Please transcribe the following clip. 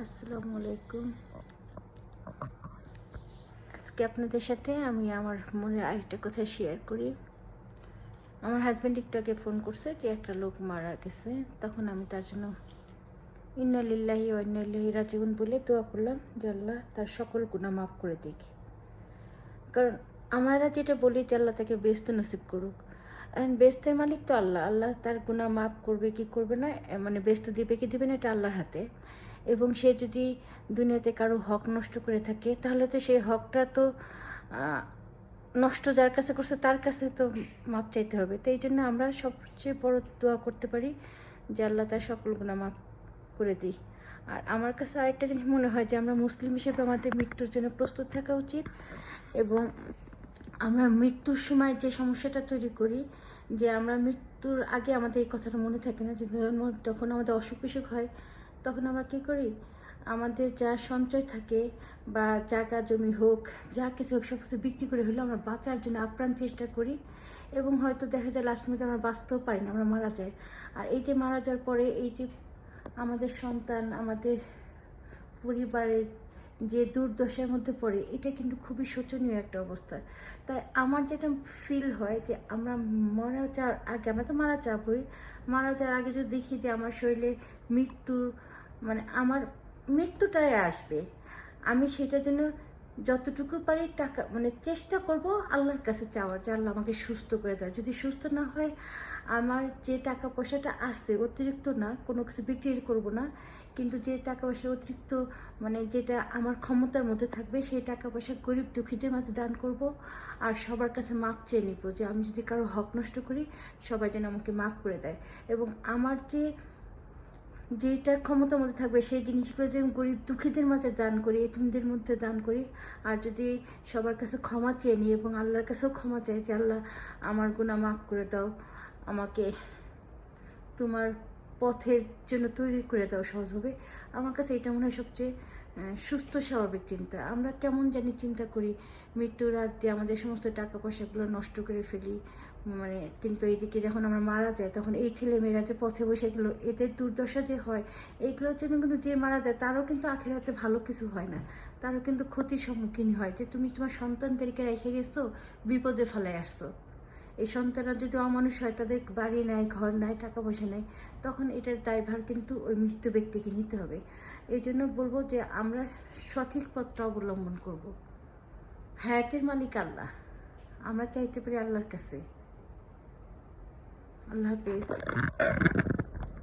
আসসালামু আলাইকুম। আজকে আপনাদের সাথে আমি আমার মনের আরেকটা কথা শেয়ার করি। আমার হাজব্যান্ড একটু আগে ফোন করছে যে একটা লোক মারা গেছে। তখন আমি তার জন্য ইন্না লিল্লাহি ওয়া ইন্না ইলাইহি রাজিউন বলে দোয়া করলাম যে আল্লাহ তার সকল গুনাহ মাফ করে দিক। কারণ আমরা যেটা বলি যে আল্লাহ তাকে বেহেশত নসিব করুক, এখন বেহেশতের মালিক তো আল্লাহ। আল্লাহ তার গুনাহ মাফ করবে কি করবে না, মানে বেহেশত দিবে কি দিবে না, এটা আল্লাহর হাতে। এবং সে যদি দুনিয়াতে কারো হক নষ্ট করে থাকে তাহলে তো সেই হকটা তো নষ্ট যার কাছে করছে তার কাছে তো মাপ চাইতে হবে। তো এই জন্য আমরা সবচেয়ে বড় দোয়া করতে পারি যে আল্লাহ তার সকল গুনাহ মাফ করে দিই। আর আমার কাছে আরেকটা জিনিস মনে হয় যে আমরা মুসলিম হিসেবে আমাদের মৃত্যুর জন্য প্রস্তুত থাকা উচিত। এবং আমরা মৃত্যুর সময় যে সমস্যাটা তৈরি করি যে আমরা মৃত্যুর আগে আমাদের এই কথাটা মনে থাকে না যে যখন আমাদের অসুখ বিসুখ হয় তখন আমরা কী করি, আমাদের যা সঞ্চয় থাকে বা জায়গা জমি হোক যা কিছু হোক সব কিছু বিক্রি করে হলেও আমরা বাঁচার জন্য আপ্রাণ চেষ্টা করি। এবং হয়তো দেখা যায় লাস্ট মিনিটে আমরা বাঁচতেও পারি না, আমরা মারা যাই। আর এই যে মারা যাওয়ার পরে এই যে আমাদের সন্তান আমাদের পরিবারের যে দুর্দশার মধ্যে পড়ে, এটা কিন্তু খুবই শোচনীয় একটা অবস্থা। তাই আমার যেটা ফিল হয় যে আমরা মারা যাওয়ার আগে, আমরা তো মারা যাবই, মারা যাওয়ার আগে যদি দেখি যে আমার শরীরে মৃত্যুর মানে আমার মৃত্যুটাই আসবে, আমি সেটার জন্য যতটুকু পারি টাকা মানে চেষ্টা করব আল্লাহর কাছে চাওয়ার যে আল্লাহ আমাকে সুস্থ করে দেয়। যদি সুস্থ না হয় আমার যে টাকা পয়সাটা আসছে অতিরিক্ত না, কোনো কিছু বিক্রি করব না, কিন্তু যে টাকা পয়সা অতিরিক্ত মানে যেটা আমার ক্ষমতার মধ্যে থাকবে সেই টাকা পয়সা গরিব দুঃখীদের মাঝে দান করব। আর সবার কাছে মাপ চেয়ে নিব যে আমি যদি কারো হক নষ্ট করি সবাই যেন আমাকে মাফ করে দেয়। এবং আমার যেটা ক্ষমতার মধ্যে থাকবে সেই জিনিসগুলো যে গরিব দুঃখীদের মাঝে দান করি, এতিমদের মধ্যে দান করি। আর যদি সবার কাছে ক্ষমা চেয়ে নিই এবং আল্লাহর কাছেও ক্ষমা চাই যে আল্লাহ আমার গুনাহ মাফ করে দাও, আমাকে তোমার পথের জন্য তৈরি করে দাও সহজভাবে। আমার কাছে এটা মনে হয় সবচেয়ে সুস্থ স্বাভাবিক চিন্তা। আমরা কেমন জানি চিন্তা করি মৃত্যুর আগ দিয়ে আমাদের সমস্ত টাকা পয়সাগুলো নষ্ট করে ফেলি, মানে কিন্তু এইদিকে যখন আমরা মারা যাই তখন এই ছেলেমেয়েরা যে পথে বসে গেলো এদের দুর্দশা যে হয়, এইগুলোর জন্য কিন্তু যে মারা যায় তারও কিন্তু আখেরাতে ভালো কিছু হয় না, তারও কিন্তু ক্ষতির সম্মুখীন হয়। যে তুমি তোমার সন্তানদেরকে রেখে গেছো, বিপদে ফেলায় আসছো। এই সন্তানরা যদি অমানুষ হয়, তাদের বাড়ি নাই, ঘর নাই, টাকা পয়সা নাই, তখন এটার দায়ভার কিন্তু ওই মৃত ব্যক্তিকে নিতে হবে। এই জন্য বলবো যে আমরা সঠিক পথটা অবলম্বন করব। হায়াতের মালিক আল্লাহ, আমরা চাইতে পারি আল্লাহর কাছে। আল্লাহ হাফেজ।